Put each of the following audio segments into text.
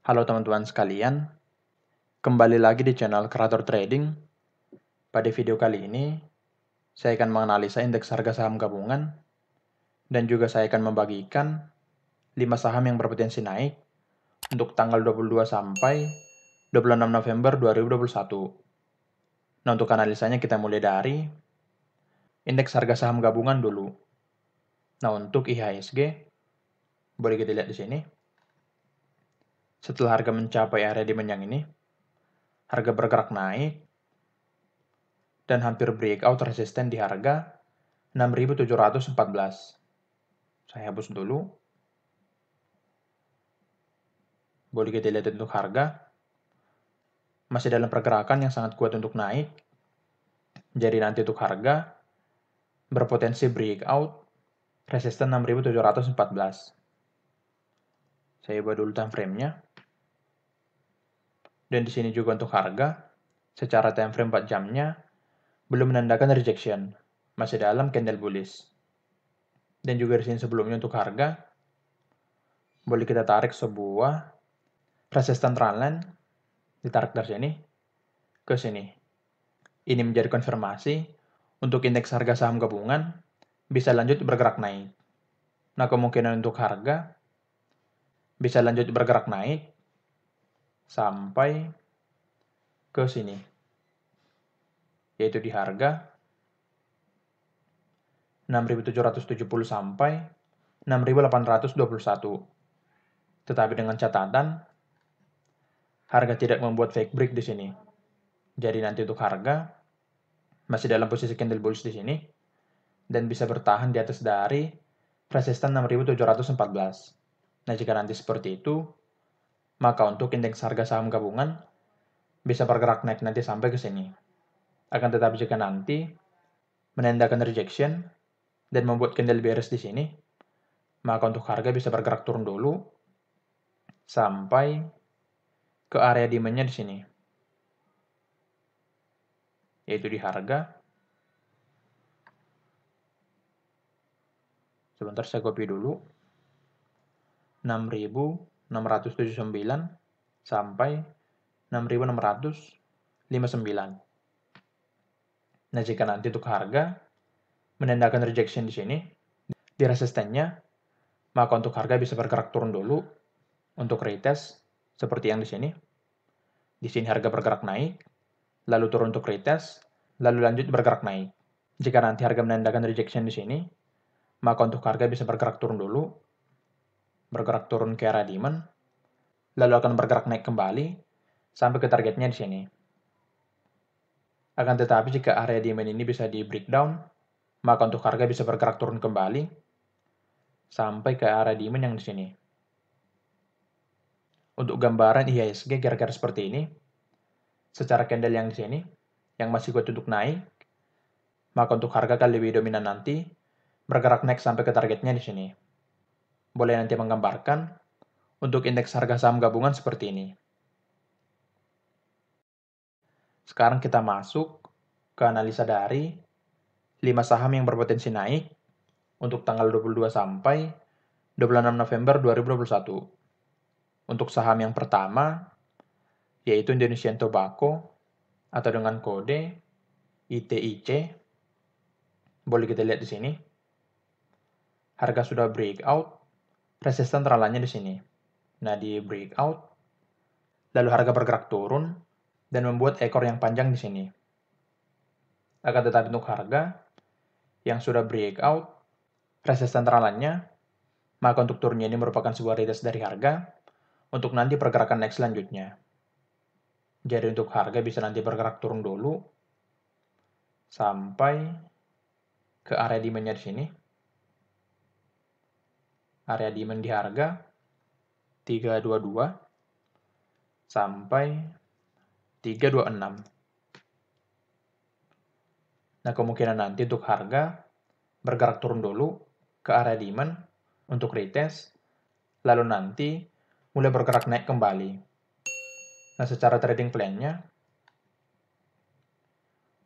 Halo teman-teman sekalian, kembali lagi di channel Creator Trading. Pada video kali ini, saya akan menganalisa indeks harga saham gabungan dan juga saya akan membagikan 5 saham yang berpotensi naik untuk tanggal 22 sampai 26 November 2021. Nah, untuk analisanya kita mulai dari indeks harga saham gabungan dulu. Nah, untuk IHSG, boleh kita lihat di sini. Setelah harga mencapai area demand yang ini, harga bergerak naik dan hampir breakout resisten di harga 6.714. Saya hapus dulu. Boleh kita lihat untuk harga. Masih dalam pergerakan yang sangat kuat untuk naik. Jadi nanti untuk harga berpotensi breakout resisten 6.714. Saya buat dulu time frame-nya. Dan di sini juga untuk harga, secara time frame 4 jamnya, belum menandakan rejection. Masih dalam candle bullish. Dan juga di sini sebelumnya untuk harga, boleh kita tarik sebuah resisten trendline, ditarik dari sini ke sini. Ini menjadi konfirmasi untuk indeks harga saham gabungan bisa lanjut bergerak naik. Nah, kemungkinan untuk harga bisa lanjut bergerak naik sampai ke sini, yaitu di harga 6.770 sampai 6.821. Tetapi dengan catatan, harga tidak membuat fake break di sini. Jadi nanti untuk harga masih dalam posisi candle bullish di sini dan bisa bertahan di atas dari resisten 6.714. Nah, jika nanti seperti itu, maka untuk indeks harga saham gabungan bisa bergerak naik nanti sampai ke sini. Akan tetapi jika nanti menandakan rejection dan membuat candle bearish di sini, maka untuk harga bisa bergerak turun dulu sampai ke area demand-nya di sini. Yaitu di harga, sebentar saya copy dulu, 6.679 sampai 6.659. Nah, jika nanti untuk harga menandakan rejection di sini, di resistennya, maka untuk harga bisa bergerak turun dulu untuk retest seperti yang di sini. Di sini harga bergerak naik, lalu turun untuk retest, lalu lanjut bergerak naik. Jika nanti harga menandakan rejection di sini, maka untuk harga bisa bergerak turun dulu, bergerak turun ke area demand, lalu akan bergerak naik kembali sampai ke targetnya di sini. Akan tetapi jika area demand ini bisa di breakdown, maka untuk harga bisa bergerak turun kembali sampai ke area demand yang di sini. Untuk gambaran IHSG kira-kira seperti ini. Secara candle yang di sini, yang masih kuat untuk naik, maka untuk harga akan lebih dominan nanti bergerak naik sampai ke targetnya di sini. Boleh nanti menggambarkan untuk indeks harga saham gabungan seperti ini. Sekarang kita masuk ke analisa dari 5 saham yang berpotensi naik untuk tanggal 22 sampai 26 November 2021. Untuk saham yang pertama, yaitu Indonesian Tobacco atau dengan kode ITIC. Boleh kita lihat di sini. Harga sudah breakout, resisten trendline-nya di sini. Nah, di breakout, lalu harga bergerak turun dan membuat ekor yang panjang di sini. Akan tetapi untuk harga yang sudah breakout, resisten trendline-nya, maka untuk turunnya ini merupakan sebuah retest dari harga untuk nanti pergerakan naik selanjutnya. Jadi untuk harga bisa nanti bergerak turun dulu sampai ke area demand-nya di sini. Area demand di harga 322 sampai 326. Nah, kemungkinan nanti untuk harga bergerak turun dulu ke area demand untuk retest, lalu nanti mulai bergerak naik kembali. Nah, secara trading plan-nya,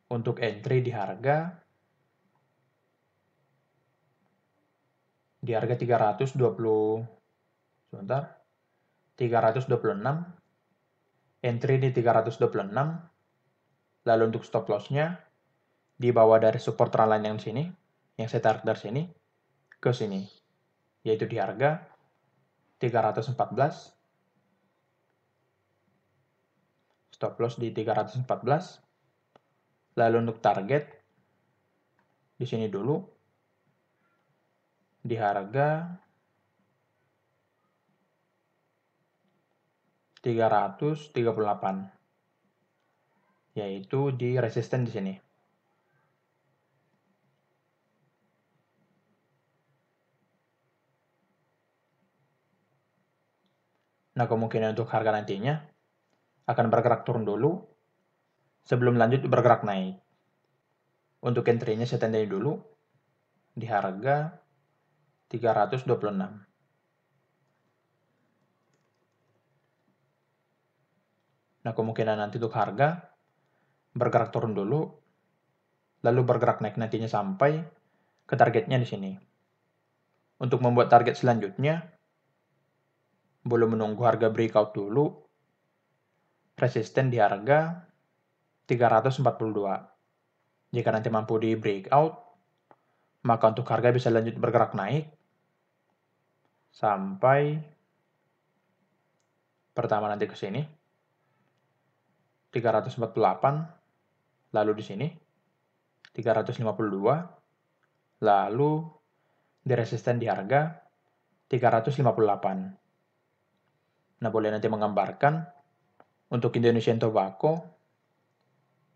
untuk entry di harga 320, sebentar, 326, entry di 326, lalu untuk stop loss-nya di bawah dari support trendline yang di sini, yang saya tarik dari sini ke sini, yaitu di harga 314, stop loss di 314, lalu untuk target di sini dulu di harga 338, yaitu di resisten di sini. Nah, kemungkinan untuk harga nantinya akan bergerak turun dulu sebelum lanjut bergerak naik. Untuk entry-nya saya tandai dulu di harga 326. Nah, kemungkinan nanti untuk harga bergerak turun dulu, lalu bergerak naik nantinya sampai ke targetnya di sini. Untuk membuat target selanjutnya, belum menunggu harga breakout dulu, resisten di harga 342. Jika nanti mampu di breakout, maka untuk harga bisa lanjut bergerak naik sampai pertama nanti ke sini 348, lalu di sini 352, lalu di resisten di harga 358. Nah, boleh nanti menggambarkan untuk Indonesian Tobacco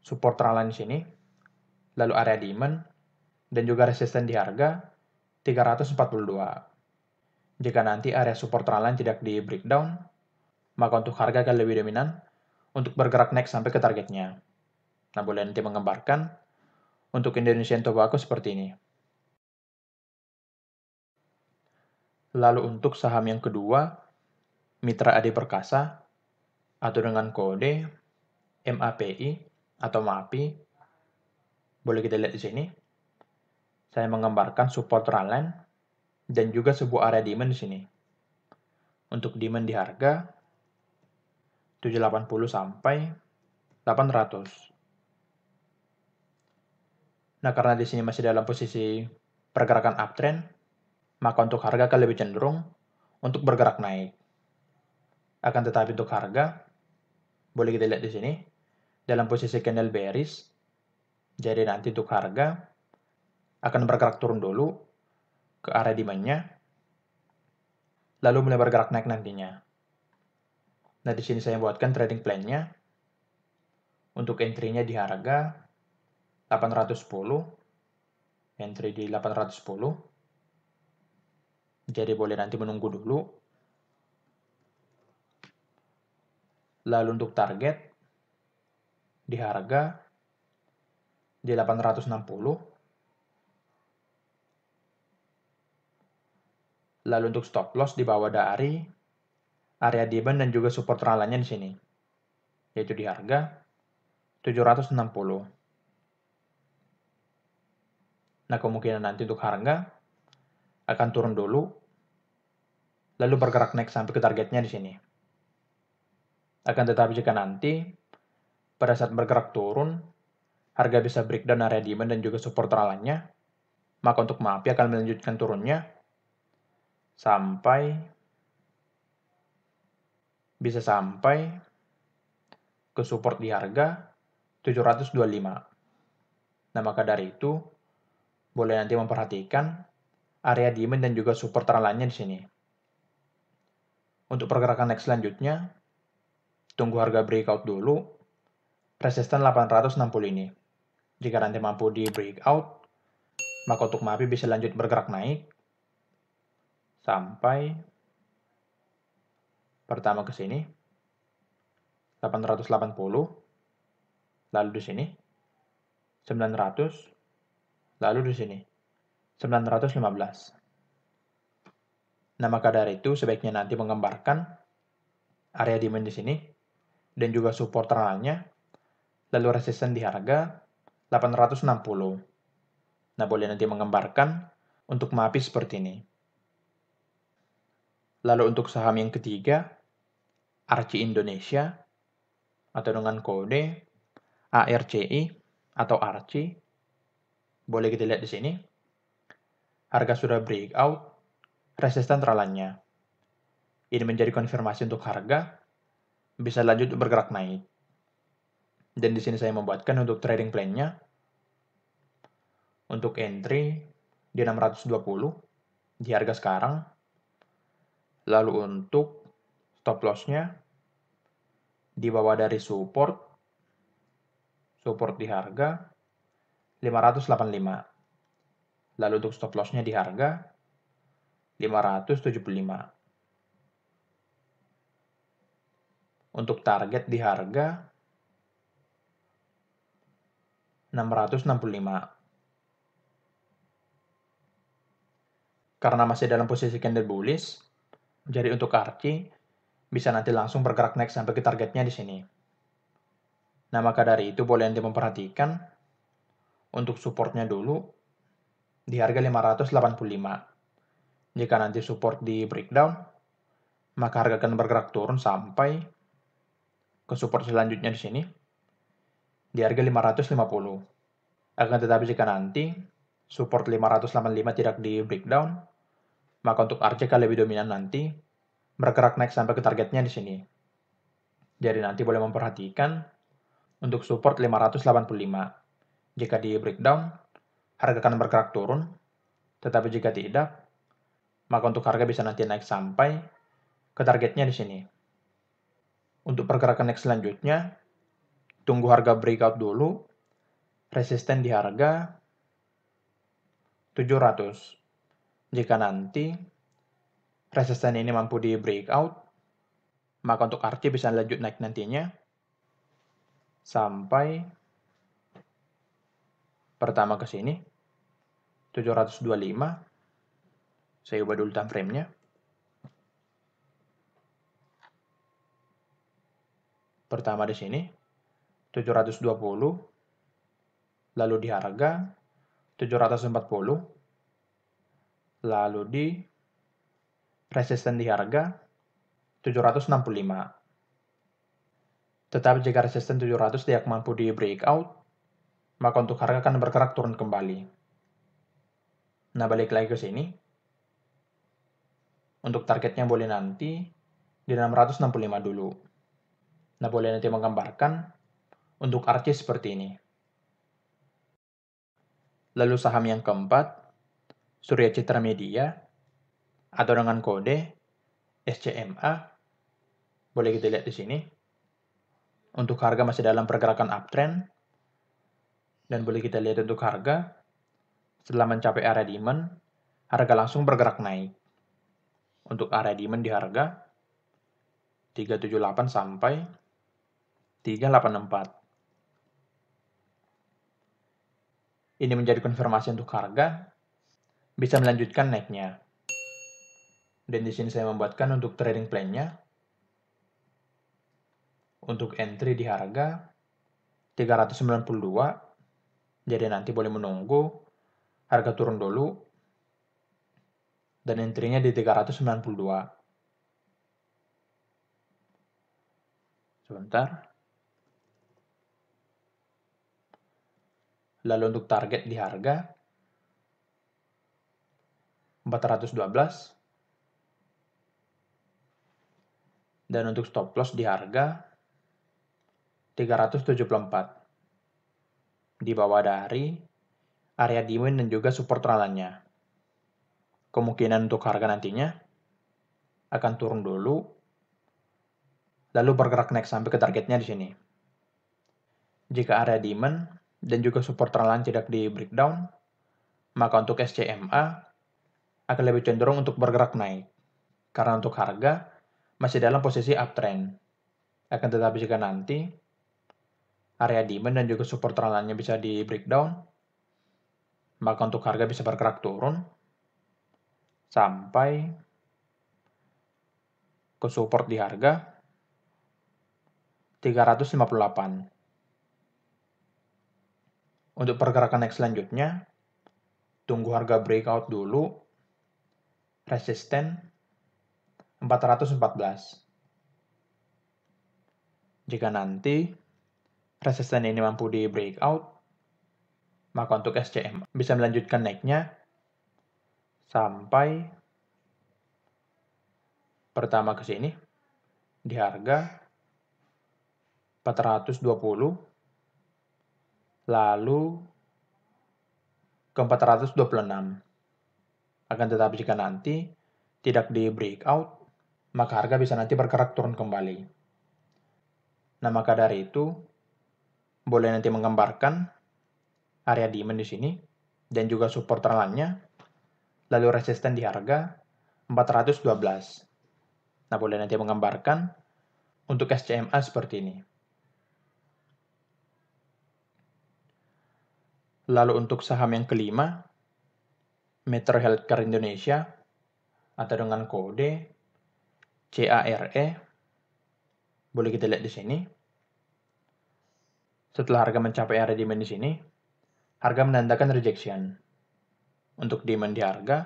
support trendline di sini, lalu area demand dan juga resisten di harga 342. Jika nanti area support trendline tidak di breakdown, maka untuk harga akan lebih dominan untuk bergerak naik sampai ke targetnya. Nah, boleh nanti menggambarkan untuk Indonesian Tobacco seperti ini. Lalu untuk saham yang kedua, Mitra Adi Perkasa, atau dengan kode MAPI atau MAPI, boleh kita lihat di sini. Saya menggambarkan support trendline dan juga sebuah area demand di sini. Untuk demand di harga 780 sampai 800. Nah, karena di sini masih dalam posisi pergerakan uptrend, maka untuk harga akan lebih cenderung untuk bergerak naik. Akan tetapi untuk harga, boleh kita lihat di sini, dalam posisi candle bearish, jadi nanti untuk harga akan bergerak turun dulu ke area demand-nya, lalu mulai bergerak naik nantinya. Nah, di sini saya buatkan trading plan-nya. Untuk entry-nya di harga 810, entry di 810. Jadi boleh nanti menunggu dulu. Lalu untuk target di harga di 860. Lalu untuk stop loss di bawah dari area demand dan juga support trendline-nya di sini, yaitu di harga 760. Nah, kemungkinan nanti untuk harga akan turun dulu, lalu bergerak naik sampai ke targetnya di sini. Akan tetapi jika nanti pada saat bergerak turun, harga bisa breakdown area demand dan juga support trendline-nya, maka untuk MAPI akan melanjutkan turunnya bisa sampai ke support di harga 725. Nah, maka dari itu boleh nanti memperhatikan area demand dan juga support trendline-nya di sini. Untuk pergerakan next selanjutnya, tunggu harga breakout dulu, resisten 860 ini. Jika nanti mampu di breakout, maka untuk MAPI bisa lanjut bergerak naik sampai pertama ke sini 880, lalu di sini 900, lalu di sini 915. Nah, maka dari itu sebaiknya nanti menggambarkan area demand di sini dan juga support trendline-nya, lalu resisten di harga 860. Nah, boleh nanti menggambarkan untuk MAPI seperti ini. Lalu untuk saham yang ketiga, ARCI Indonesia atau dengan kode ARCI atau ARCI. Boleh kita lihat di sini. Harga sudah breakout, resisten trendline-nya. Ini menjadi konfirmasi untuk harga bisa lanjut bergerak naik. Dan di sini saya membuatkan untuk trading plan-nya. Untuk entry di 620 di harga sekarang. Lalu untuk stop loss-nya di bawah dari support di harga 585. Lalu untuk stop loss-nya di harga 575. Untuk target di harga 665. Karena masih dalam posisi candle bullish, jadi untuk ARCI bisa nanti langsung bergerak naik sampai ke targetnya di sini. Nah, maka dari itu boleh nanti memperhatikan untuk supportnya dulu di harga 585. Jika nanti support di breakdown, maka harga akan bergerak turun sampai ke support selanjutnya di sini di harga 550. Akan tetapi jika nanti support 585 tidak di breakdown, maka untuk ARCI akan lebih dominan nanti bergerak naik sampai ke targetnya di sini. Jadi nanti boleh memperhatikan untuk support 585. Jika di breakdown, harga akan bergerak turun, tetapi jika tidak, maka untuk harga bisa nanti naik sampai ke targetnya di sini. Untuk pergerakan naik selanjutnya, tunggu harga breakout dulu, resisten di harga 700. Jika nanti resisten ini mampu di breakout, maka untuk ARCI bisa lanjut naik nantinya sampai pertama ke sini 725. Saya ubah dulu time frame-nya. Pertama di sini 720, lalu di harga 740, lalu di resisten di harga 765. Tetapi jika resisten 700 tidak mampu di breakout, maka untuk harga akan bergerak turun kembali. Nah, balik lagi ke sini. Untuk targetnya boleh nanti di 665 dulu. Nah, boleh nanti menggambarkan untuk ARCI seperti ini. Lalu saham yang keempat, Surya Citra Media, atau dengan kode SCMA. Boleh kita lihat di sini. Untuk harga masih dalam pergerakan uptrend. Dan boleh kita lihat untuk harga, setelah mencapai area demand, harga langsung bergerak naik. Untuk area demand di harga 378 sampai 384. Ini menjadi konfirmasi untuk harga bisa melanjutkan naiknya. Dan di sini saya membuatkan untuk trading plan-nya. Untuk entry di harga 392. Jadi nanti boleh menunggu harga turun dulu. Dan entry-nya di 392. Sebentar. Lalu untuk target di harga 412. Dan untuk stop loss di harga 374. Di bawah dari area demand dan juga support trendline-nya. Kemungkinan untuk harga nantinya akan turun dulu, lalu bergerak naik sampai ke targetnya di sini. Jika area demand dan juga support trendline tidak di breakdown, maka untuk SCMA akan lebih cenderung untuk bergerak naik. Karena untuk harga masih dalam posisi uptrend. Akan tetapi jika nanti area demand dan juga support trendline-nya bisa di breakdown, maka untuk harga bisa bergerak turun sampai ke support di harga 358. Untuk pergerakan next selanjutnya, tunggu harga breakout dulu, resisten 414. Jika nanti resisten ini mampu di breakout, maka untuk SCM bisa melanjutkan naiknya sampai pertama ke sini di harga 420, lalu ke 426. Akan tetapi jika nanti tidak di breakout, maka harga bisa nanti bergerak turun kembali. Nah, maka dari itu boleh nanti menggambarkan area demand di sini dan juga support lainnya, lalu resisten di harga 412. Nah, boleh nanti menggambarkan untuk SCMA seperti ini. Lalu untuk saham yang kelima, Metro Healthcare Indonesia atau dengan kode CARE. Boleh kita lihat di sini. Setelah harga mencapai area demand di sini, harga menandakan rejection. Untuk demand di harga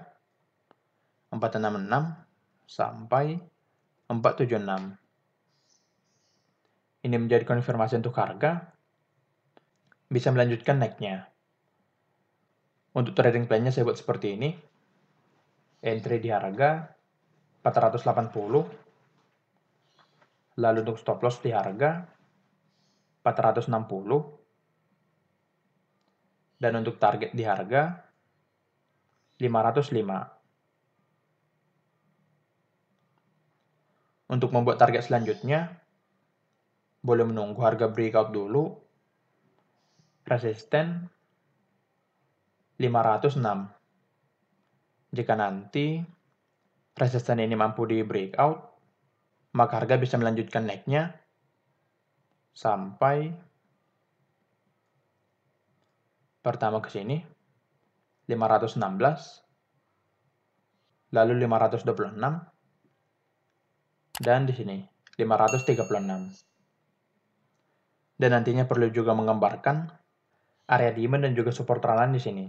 466 sampai 476. Ini menjadi konfirmasi untuk harga bisa melanjutkan naiknya. Untuk trading plan-nya saya buat seperti ini. Entry di harga 480. Lalu untuk stop loss di harga 460. Dan untuk target di harga 505. Untuk membuat target selanjutnya, boleh menunggu harga breakout dulu. Resisten 506. Jika nanti resisten ini mampu di breakout, maka harga bisa melanjutkan naiknya sampai pertama ke sini 516, lalu 526, dan di sini 536. Dan nantinya perlu juga menggambarkan area demand dan juga support lain di sini.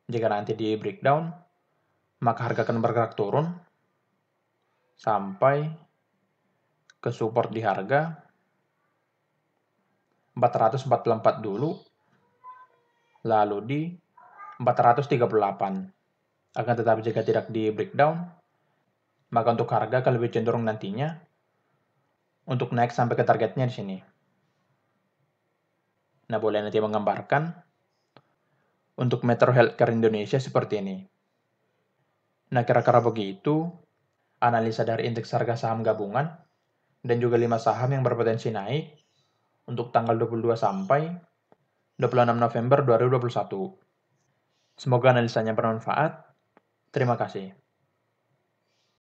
Jika nanti di breakdown, maka harga akan bergerak turun sampai ke support di harga 444 dulu, lalu di 438. Akan tetapi jika tidak di breakdown, maka untuk harga akan lebih cenderung nantinya untuk naik sampai ke targetnya di sini. Nah, boleh nanti menggambarkan untuk Metro Healthcare Indonesia seperti ini. Nah, kira-kira begitu analisa dari indeks harga saham gabungan dan juga 5 saham yang berpotensi naik untuk tanggal 22 sampai 26 November 2021. Semoga analisanya bermanfaat. Terima kasih.